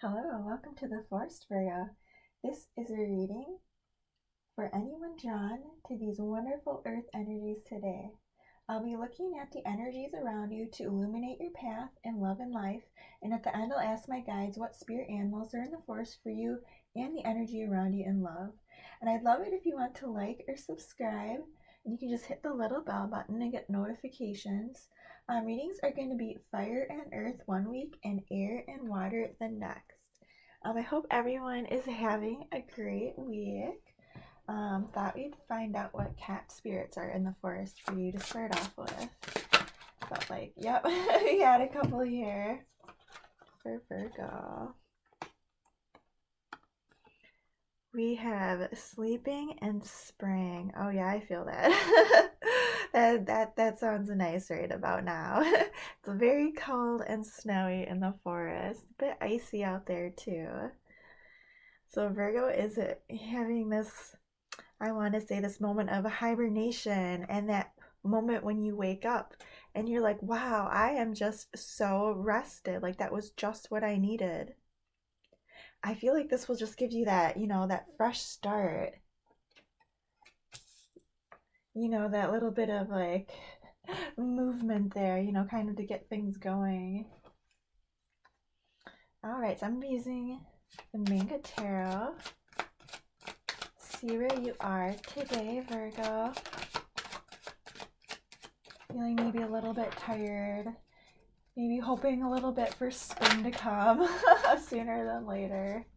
Hello, welcome to the Forest Virgo. This is a reading for anyone drawn to these wonderful earth energies today. I'll be looking at the energies around you to illuminate your path in love and life, and at the end I'll ask my guides what spirit animals are in the forest for you and the energy around you in love. And I'd love it if you want to like or subscribe, and you can just hit the little bell button and get notifications. Readings are going to be fire and earth one week and air and water the next. I hope everyone is having a great week. Thought we'd find out what cat spirits are in the forest for you to start off with. But yep, we had a couple here for Virgo. We have sleeping and spring. Oh yeah, I feel that. that sounds nice right about now. It's very cold and snowy in the forest. A bit icy out there too. So Virgo is having this, I want to say, this moment of hibernation, and that moment when you wake up and you're like, wow, I am just so rested. Like that was just what I needed. I feel like this will just give you that, that fresh start. That little bit of movement there, kind of to get things going. All right, so I'm using the Manga Tarot. See where you are today, Virgo. Feeling maybe a little bit tired. Maybe hoping a little bit for spring to come sooner than later.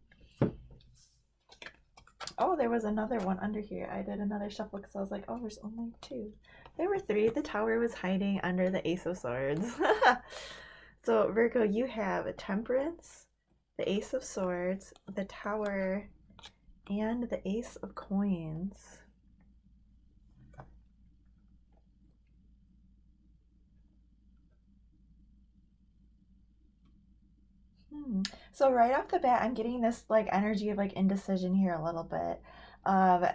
Oh, there was another one under here. I did another shuffle because I was like, oh, there's only two. There were three. The Tower was hiding under the Ace of Swords. So, Virgo, you have a Temperance, the Ace of Swords, the Tower, and the Ace of Coins. So right off the bat, I'm getting this energy of indecision here a little bit, of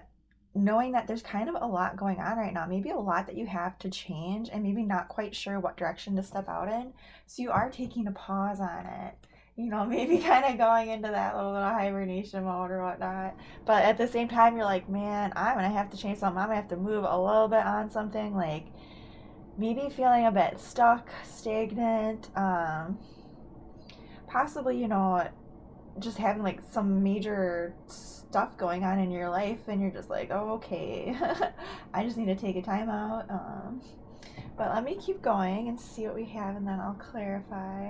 knowing that there's kind of a lot going on right now, maybe a lot that you have to change and maybe not quite sure what direction to step out in. So you are taking a pause on it, maybe kind of going into that little hibernation mode or whatnot. But at the same time, you're like, man, I'm gonna have to change something. I'm gonna have to move a little bit on something, like maybe feeling a bit stuck, stagnant, possibly, just having some major stuff going on in your life, and you're just like, oh, okay. I just need to take a time out. But let me keep going and see what we have, and then I'll clarify.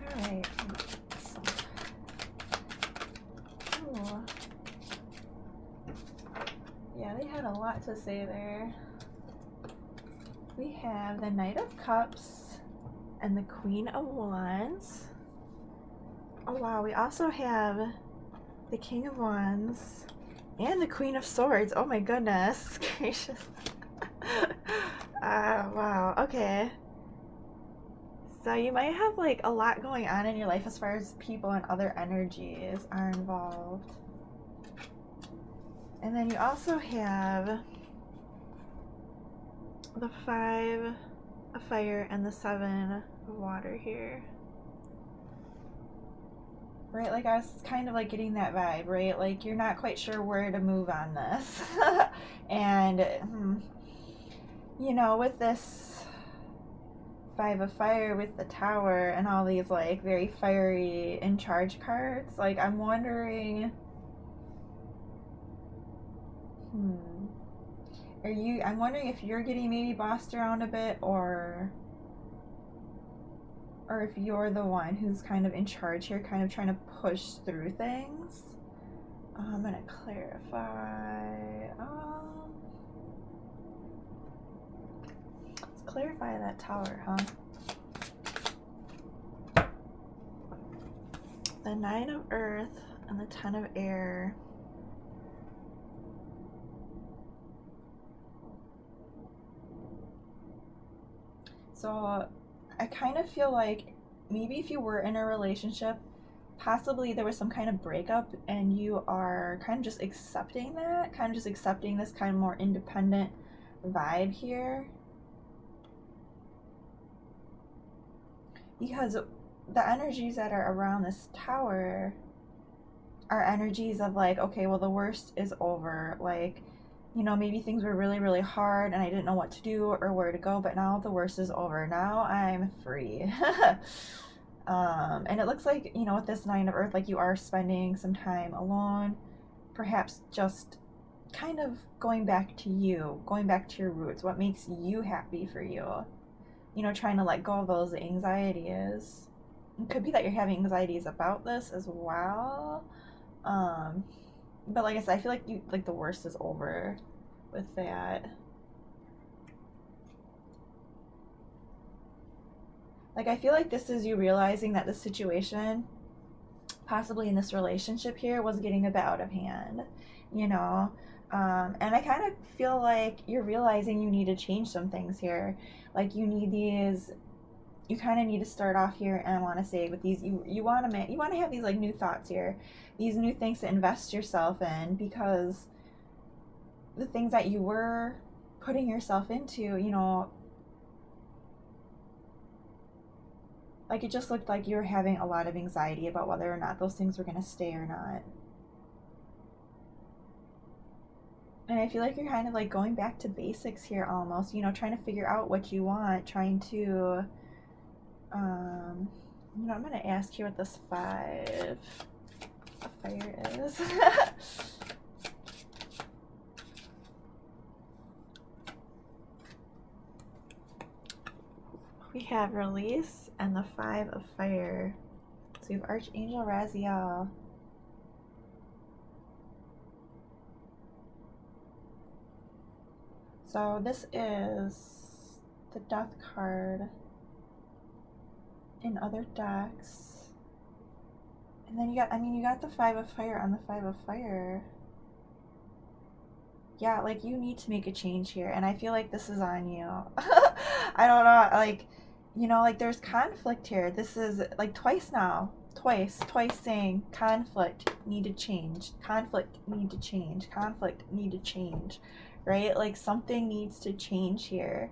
All right. Ooh. Yeah, they had a lot to say there. We have the Knight of Cups and the Queen of Wands. Oh wow, we also have the King of Wands and the Queen of Swords. Oh my goodness gracious. Wow, okay. So you might have a lot going on in your life as far as people and other energies are involved. And then you also have the 5 of fire and the 7 of water here. Right, I was kind of getting that vibe, right? You're not quite sure where to move on this. And, with this 5 of fire with the Tower and all these very fiery in charge cards, I'm wondering, I'm wondering if you're getting maybe bossed around a bit, or if you're the one who's kind of in charge here, kind of trying to push through things. I'm gonna clarify. Let's clarify that Tower, huh? The 9 of Earth and the 10 of Air. So I kind of feel like maybe if you were in a relationship, possibly there was some kind of breakup and you are kind of just accepting that, kind of just accepting this kind of more independent vibe here. because the energies that are around this tower are energies of like, okay, well, the worst is over. Like, you know, maybe things were really, really hard and I didn't know what to do or where to go, but now the worst is over. Now I'm free. And it looks like, you know, with this Nine of Earth, like you are spending some time alone, perhaps just kind of going back to you, going back to your roots, what makes you happy for you. You know, trying to let go of those anxieties. It could be that you're having anxieties about this as well. But like I said, I feel like the worst is over with that. Like, I feel like this is you realizing that the situation, possibly in this relationship here, was getting a bit out of hand, you know? And I kind of feel like you're realizing you need to change some things here. Like, you kind of need to start off here, and I want to say with these, you want to have these like new thoughts here, these new things to invest yourself in, because the things that you were putting yourself into, you know, like it just looked like you were having a lot of anxiety about whether or not those things were going to stay or not. And I feel like you're kind of like going back to basics here almost, you know, trying to figure out what you want, trying to, you know, I'm going to ask here what this 5 of fire is. We have release and the 5 of fire. So we have Archangel Raziel. So this is the Death card in other decks. And then you got the 5 of fire on the 5 of fire. Yeah, like you need to make a change here, and I feel like this is on you. I don't know, like, you know, like there's conflict here. This is like twice now. Twice saying conflict, need to change. Conflict, need to change. Conflict, need to change. Right? Like something needs to change here.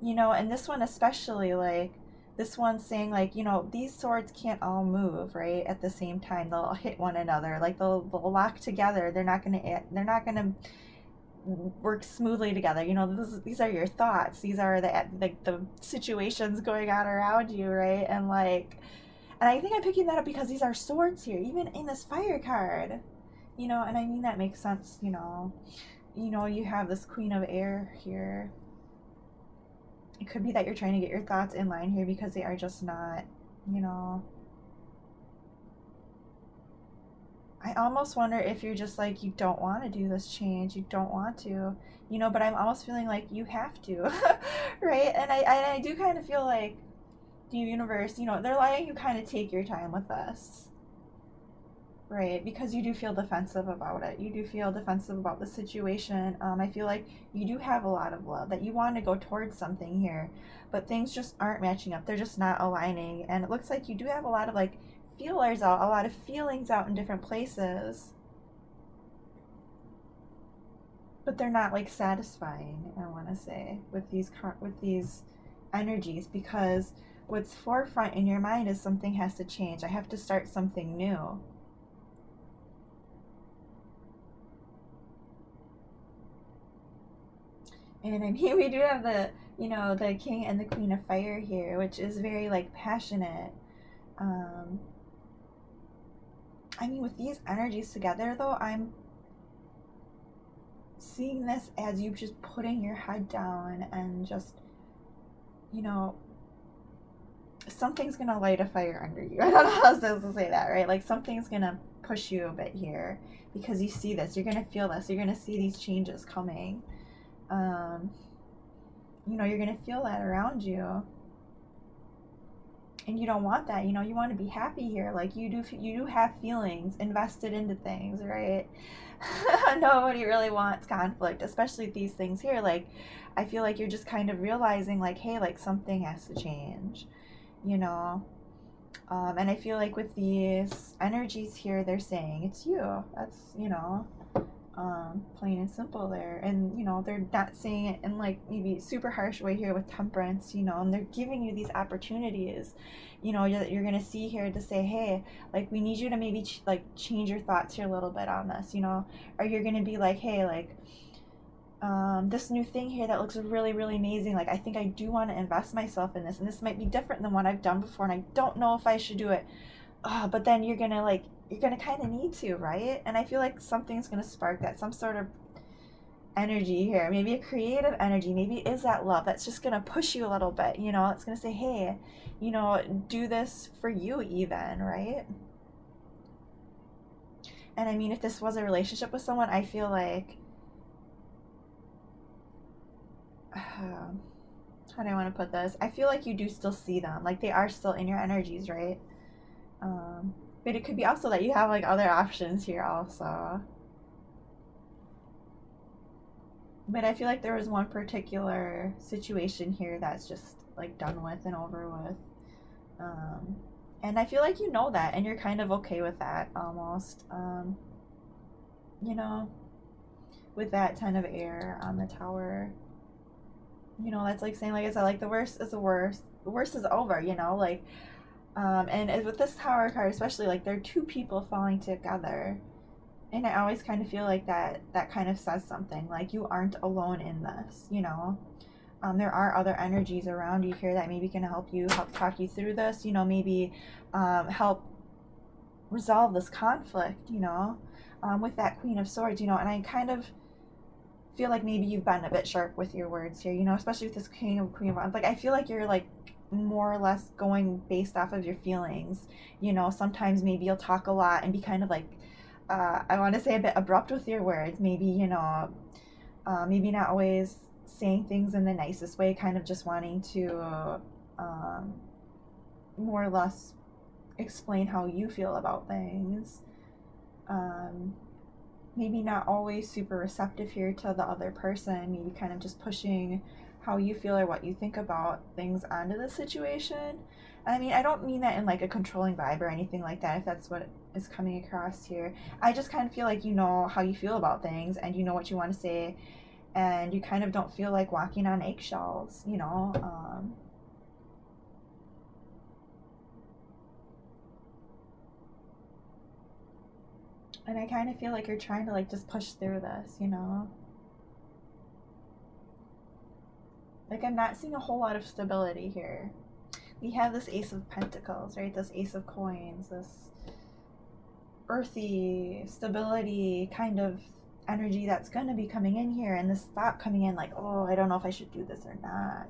You know, and this one especially, like, this one's saying like, you know, these swords can't all move, right? At the same time. They'll hit one another. Like they'll lock together. They're not gonna work smoothly together. You know, these are your thoughts. These are the situations going on around you, right? And like, and I think I'm picking that up because these are swords here, even in this fire card. You know, and I mean that makes sense. You know, you have this Queen of Air here. It could be that you're trying to get your thoughts in line here because they are just not, you know. I almost wonder if you're just like, you don't want to do this change. You don't want to, you know, but I'm almost feeling like you have to, right? And I do kind of feel like the universe, you know, they're letting you kind of take your time with this, right? Because you do feel defensive about it. You do feel defensive about the situation. I feel like you do have a lot of love, that you want to go towards something here, but things just aren't matching up. They're just not aligning. And it looks like you do have a lot of like feelers out, a lot of feelings out in different places, but they're not like satisfying, I want to say, with these energies, because what's forefront in your mind is something has to change. I have to start something new. And I mean, we do have the, you know, the King and the Queen of Fire here, which is very like passionate. I mean, with these energies together, though, I'm seeing this as you just putting your head down and just, you know, something's gonna light a fire under you. I don't know how else to say that, right? Like something's gonna push you a bit here because you see this. You're gonna feel this. You're gonna see these changes coming. You know, you're gonna feel that around you. And you don't want that, you know, you want to be happy here. Like you do have feelings invested into things, right? Nobody really wants conflict, especially these things here. Like I feel like you're just kind of realizing like, hey, like something has to change, you know. And I feel like with these energies here, they're saying it's you. That's, you know, plain and simple there. And they're not saying it in like maybe super harsh way here with temperance, and they're giving you these opportunities, that you're gonna see here to say, hey, like we need you to maybe like change your thoughts here a little bit on this, or you're gonna be like, hey, like this new thing here that looks really, really amazing. Like, I think I do want to invest myself in this, and this might be different than what I've done before, and I don't know if I should do it. But then you're gonna kind of need to, right? And I feel like something's gonna spark that, some sort of energy here, maybe a creative energy, maybe it is that love that's just gonna push you a little bit. It's gonna say, hey, do this for you, even, right? And I mean, if this was a relationship with someone, I feel like how do I want to put this? I feel like you do still see them, like they are still in your energies, right? But it could be also that you have like other options here also. But I feel like there was one particular situation here that's just like done with and over with. Um, and I feel like you know that, and you're kind of okay with that almost. You know, with that kind of air on the tower. That's like saying, like I said, like the worst is the worst. The worst is over, like and with this tower card especially, like there are two people falling together, and I always kind of feel like that kind of says something, like you aren't alone in this. There are other energies around you here that maybe can help talk you through this, maybe help resolve this conflict, with that Queen of Swords, and I kind of feel like maybe you've been a bit sharp with your words here, especially with this Queen of Wands. Like I feel like you're like more or less going based off of your feelings. Sometimes maybe you'll talk a lot and be kind of like, I want to say a bit abrupt with your words. Maybe, maybe not always saying things in the nicest way, kind of just wanting to more or less explain how you feel about things. Maybe not always super receptive here to the other person, maybe kind of just pushing how you feel or what you think about things onto the situation. I mean, I don't mean that in like a controlling vibe or anything like that, if that's what is coming across here. I just kind of feel like you know how you feel about things, and you know what you want to say, and you kind of don't feel like walking on eggshells. And I kind of feel like you're trying to like just push through this. Like I'm not seeing a whole lot of stability here. We have this Ace of Pentacles, right? This Ace of Coins, this earthy stability kind of energy that's going to be coming in here, and this thought coming in like, oh, I don't know if I should do this or not.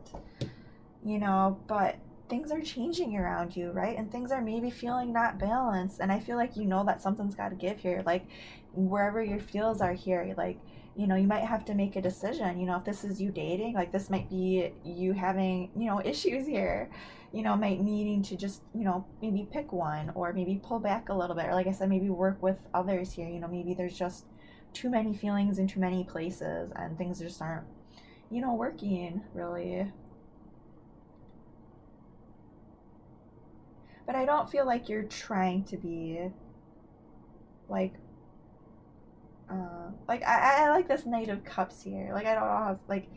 But things are changing around you, right? And things are maybe feeling not balanced, and I feel like that something's got to give here, like wherever your feels are here, like you might have to make a decision. If this is you dating, like this might be you having issues here, might needing to just maybe pick one, or maybe pull back a little bit, or like I said, maybe work with others here. Maybe there's just too many feelings in too many places, and things just aren't working really. But I don't feel like you're trying to be like I like this Knight of Cups here. Like I don't know how, like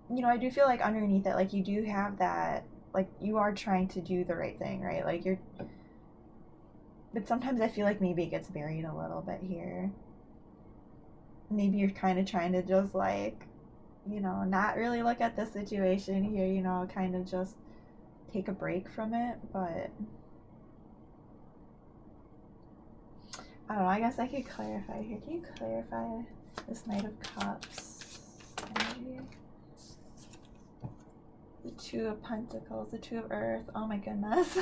I do feel like underneath it, like you do have that, like you are trying to do the right thing, right? Like you're, but sometimes I feel like maybe it gets buried a little bit here. Maybe you're kind of trying to just like not really look at the situation here, kind of just take a break from it. But I don't know, I guess I could clarify here. Can you clarify this Knight of Cups energy? The Two of Pentacles, the Two of Earth. Oh my goodness.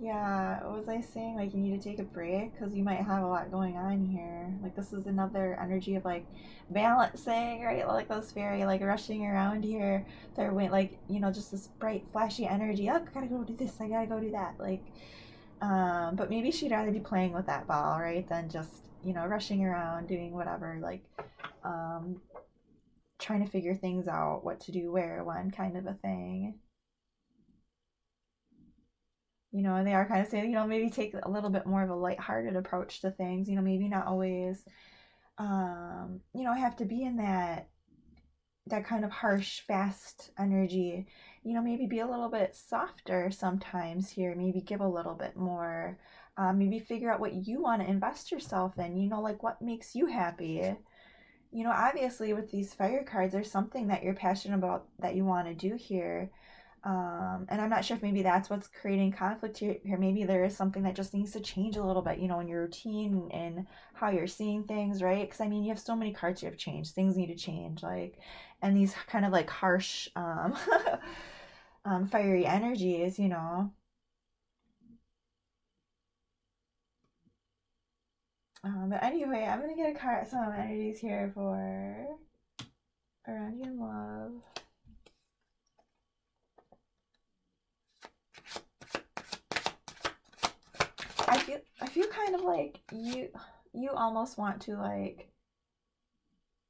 Yeah, what was I saying? Like, you need to take a break because you might have a lot going on here. Like, this is another energy of like balancing, right? Like those fairy, like rushing around here. They're like, just this bright, flashy energy. Oh, I gotta go do this. I gotta go do that. Like, but maybe she'd rather be playing with that ball, right, than just rushing around doing whatever, like trying to figure things out, what to do, where, when, kind of a thing. And they are kind of saying, maybe take a little bit more of a lighthearted approach to things, maybe not always, have to be in that kind of harsh, fast energy. Maybe be a little bit softer sometimes here, maybe give a little bit more, maybe figure out what you want to invest yourself in, like what makes you happy. Obviously with these fire cards, there's something that you're passionate about that you want to do here. And I'm not sure if maybe that's what's creating conflict here. Maybe there is something that just needs to change a little bit, in your routine and how you're seeing things, right? Because I mean, you have so many cards you have changed. Things need to change, like, and these kind of like harsh, fiery energies. But anyway, I'm gonna get a card, some energies here for around you in love. I feel kind of like you almost want to like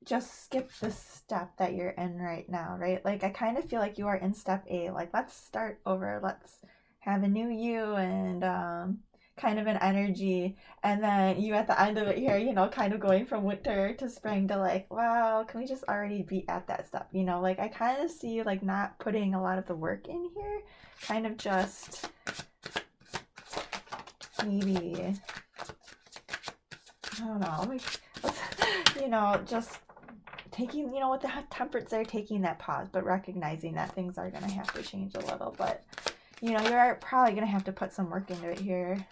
just skip the step that you're in right now, right? Like I kind of feel like you are in step A. Like let's start over. Let's have a new you and kind of an energy, and then you at the end of it here, kind of going from winter to spring to like, wow, can we just already be at that step? Like I kind of see you like not putting a lot of the work in here, kind of just maybe, I don't know, like, just taking, with the temperance there, taking that pause, but recognizing that things are going to have to change a little. But, you're probably going to have to put some work into it here.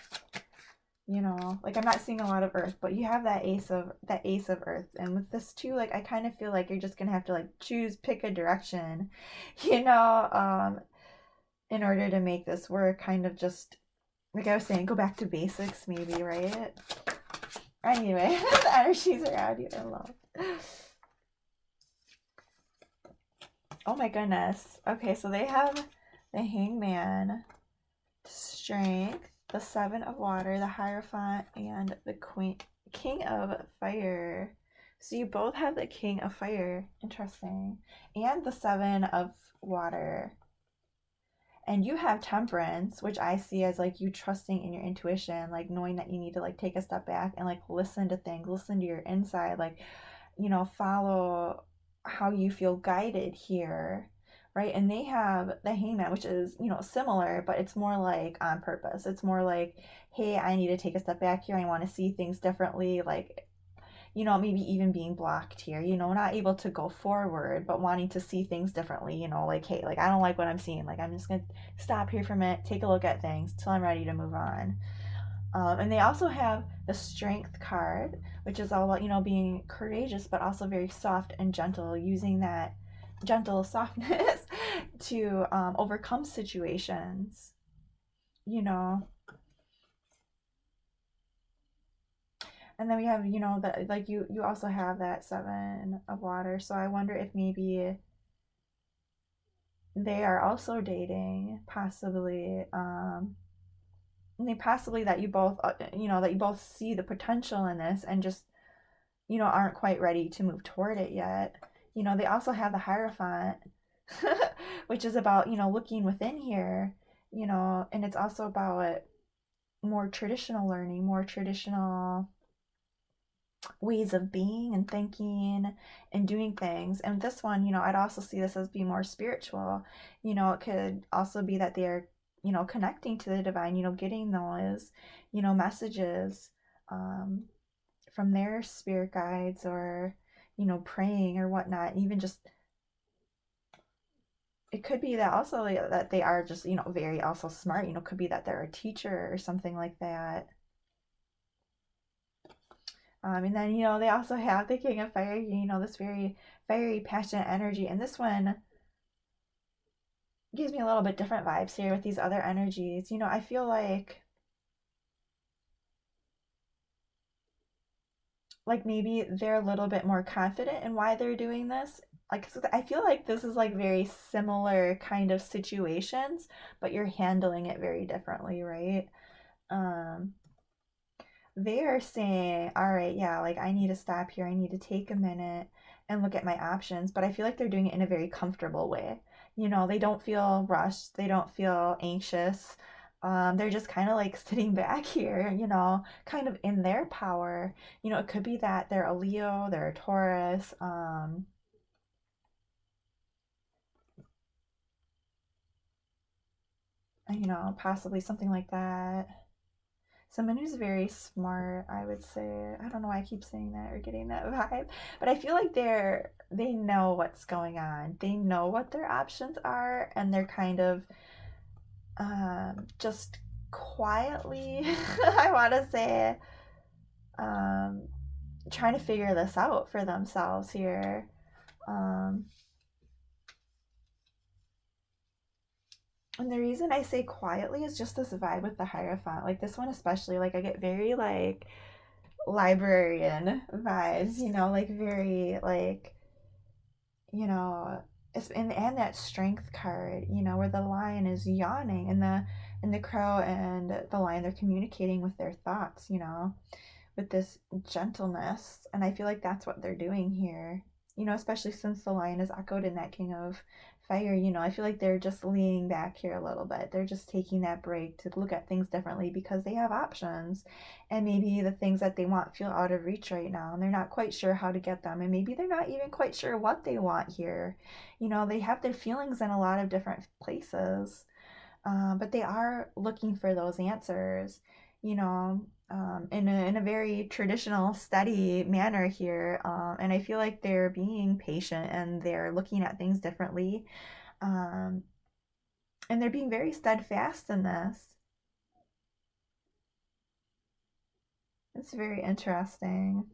Like I'm not seeing a lot of earth, but you have that ace of earth. And with this too, like I kind of feel like you're just going to have to like pick a direction, in order to make this work. Kind of just, like I was saying, go back to basics maybe, right? Anyway, the energies around you are low. Oh my goodness. Okay, so they have the Hangman, Strength, the Seven of Water, the Hierophant, and the King of Fire. So you both have the King of Fire. Interesting. And the Seven of Water. And you have Temperance, which I see as like you trusting in your intuition, like knowing that you need to like take a step back and like listen to things, listen to your inside, like, follow how you feel guided here, right? And they have the Hangman, which is, similar, but it's more like on purpose. It's more like, hey, I need to take a step back here. I want to see things differently. Like, maybe even being blocked here, not able to go forward, but wanting to see things differently, like, hey, like, I don't like what I'm seeing. Like, I'm just going to stop here for a minute, take a look at things till I'm ready to move on. And they also have the Strength card, which is all about, being courageous, but also very soft and gentle, using that gentle softness to overcome situations, And then we have, that like you also have that Seven of Water. So I wonder if maybe they are also dating, possibly. Possibly that you both, that you both see the potential in this and just, aren't quite ready to move toward it yet. They also have the Hierophant, which is about, looking within here, and it's also about more traditional learning, more traditional ways of being and thinking and doing things. And this one, I'd also see this as being more spiritual. It could also be that they're, connecting to the divine, getting those, messages from their spirit guides, or, praying or whatnot. And even just, it could be that also that they are just, very also smart, could be that they're a teacher or something like that. And then, they also have the King of Fire, this very fiery, passionate energy. And this one gives me a little bit different vibes here with these other energies. I feel like maybe they're a little bit more confident in why they're doing this. Like, I feel like this is like very similar kind of situations, but you're handling it very differently, right? Um, they are saying, all right, yeah, like I need to stop here. I need to take a minute and look at my options. But I feel like they're doing it in a very comfortable way. They don't feel rushed. They don't feel anxious. They're just kind of like sitting back here, kind of in their power. It could be that they're a Leo, they're a Taurus, possibly something like that. Someone who's very smart, I would say. I don't know why I keep saying that or getting that vibe, but I feel like they know what's going on. They know what their options are, and they're kind of just quietly, I want to say, um, trying to figure this out for themselves here. Um, and the reason I say quietly is just this vibe with the Hierophant. Like this one especially, like I get very like librarian vibes, like very like, you know, it's and that strength card, where the lion is yawning and the crow and the lion, they're communicating with their thoughts, with this gentleness. And I feel like that's what they're doing here, especially since the lion is echoed in that king of fire. I feel like they're just leaning back here a little bit. They're just taking that break to look at things differently because they have options. And maybe the things that they want feel out of reach right now. And they're not quite sure how to get them. And maybe they're not even quite sure what they want here. They have their feelings in a lot of different places. But they are looking for those answers, in a very traditional, steady manner here. And I feel like they're being patient and they're looking at things differently. Um, and they're being very steadfast in this. It's very interesting.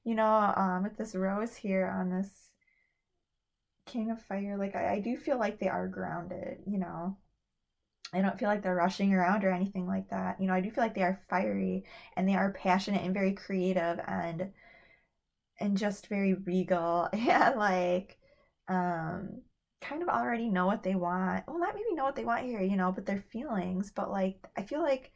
With this rose here on this King of Fire, like I do feel like they are grounded. I don't feel like they're rushing around or anything like that. I do feel like they are fiery and they are passionate and very creative and just very regal and like um kind of already know what they want. Well, not maybe know what they want here, but their feelings, but like I feel like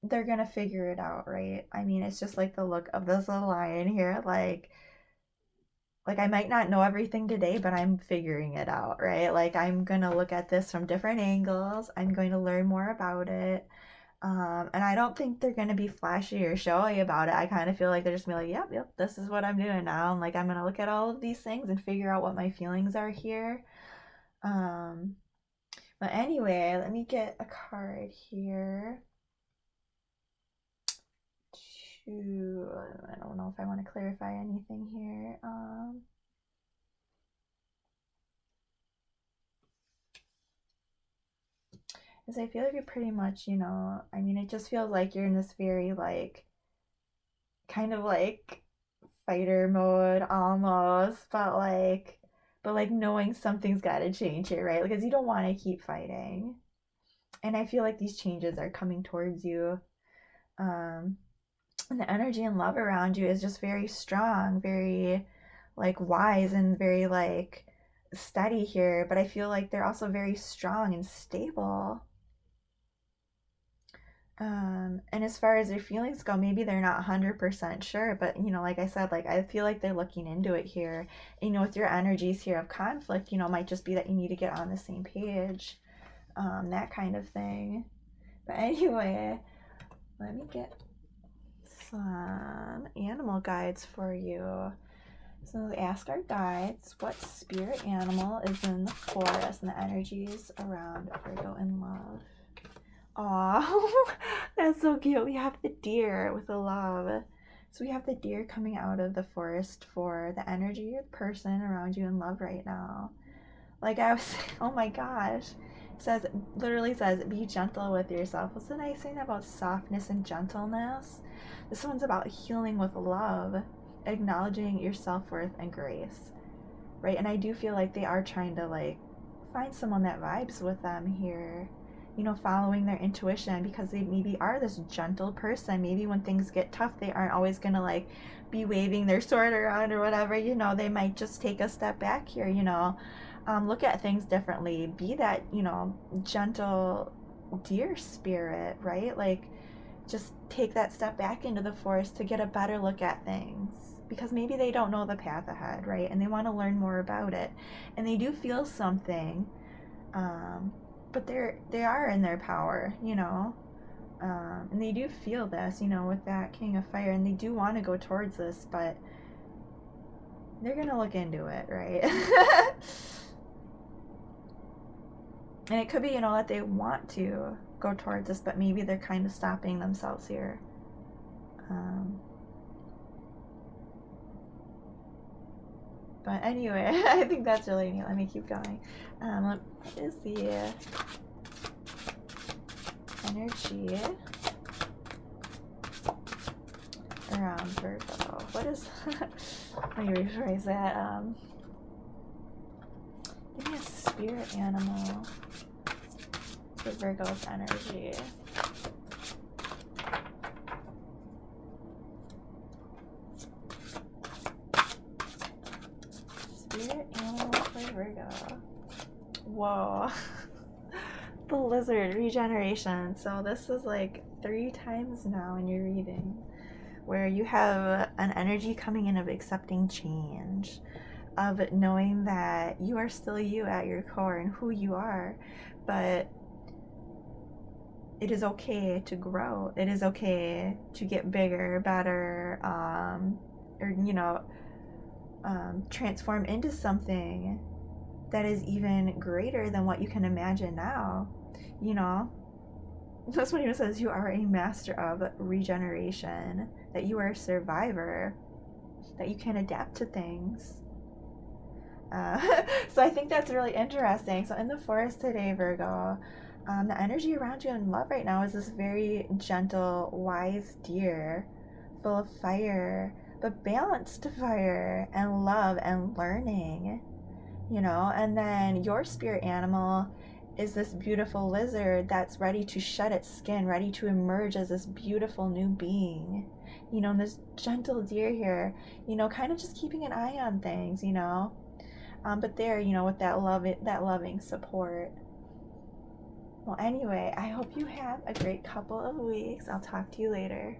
they're gonna figure it out, right? I mean, it's just like the look of this little lion here, like I might not know everything today, but I'm figuring it out, right? Like I'm gonna look at this from different angles. I'm going to learn more about it. And I don't think they're gonna be flashy or showy about it. I kind of feel like they're just gonna be like, yep, this is what I'm doing now. And like I'm gonna look at all of these things and figure out what my feelings are here. Um, but anyway, let me get a card here. I don't know if I want to clarify anything here. Because I feel like you're pretty much, I mean, it just feels like you're in this very, like, kind of like fighter mode almost, but like knowing something's got to change here, right? Because you don't want to keep fighting. And I feel like these changes are coming towards you. Um, and the energy and love around you is just very strong, very like wise and very like steady here. But I feel like they're also very strong and stable. And as far as their feelings go, maybe they're not 100% sure, but like I said, like I feel like they're looking into it here. With your energies here of conflict, it might just be that you need to get on the same page, that kind of thing. But anyway, let me get some animal guides for you. So ask our guides what spirit animal is in the forest and the energies around Virgo in love. Aw, that's so cute. We have the deer with the love. So we have the deer coming out of the forest for the energy of the person around you in love right now. Like I was, oh my gosh. Literally says, be gentle with yourself. What's the nice thing about softness and gentleness? This one's about healing with love, acknowledging your self-worth and grace, right? And I do feel like they are trying to like find someone that vibes with them here, following their intuition, because they maybe are this gentle person. Maybe when things get tough, they aren't always gonna like be waving their sword around or whatever, they might just take a step back here, look at things differently, be that, gentle deer spirit, right? Like just take that step back into the forest to get a better look at things, because maybe they don't know the path ahead, right? And they want to learn more about it, and they do feel something, But they are in their power, you know. And they do feel this, you know, with that King of Fire, and they do want to go towards this, but they're gonna look into it, right? And it could be, you know, that they want to go towards this, but maybe they're kind of stopping themselves here. But anyway, I think that's really neat. Let me keep going. What is the energy around Virgo? What is... Let me rephrase that. Give me a spirit animal for Virgo's energy. Spirit animal for Virgo. Whoa. The lizard regeneration. So this is like 3 times now in your reading where you have an energy coming in of accepting change, of knowing that you are still you at your core and who you are, but it is okay to grow. It is okay to get bigger, better, or, you know, transform into something that is even greater than what you can imagine now. You know, that's what he says, you are a master of regeneration, that you are a survivor, that you can adapt to things. So I think that's really interesting. So in the forest today, Virgo, the energy around you in love right now is this very gentle, wise deer, full of fire, but balanced fire and love and learning, you know. And then your spirit animal is this beautiful lizard that's ready to shed its skin, ready to emerge as this beautiful new being, you know. And this gentle deer here, you know, kind of just keeping an eye on things, you know. But there, you know, with that loving support. Well, anyway, I hope you have a great couple of weeks. I'll talk to you later.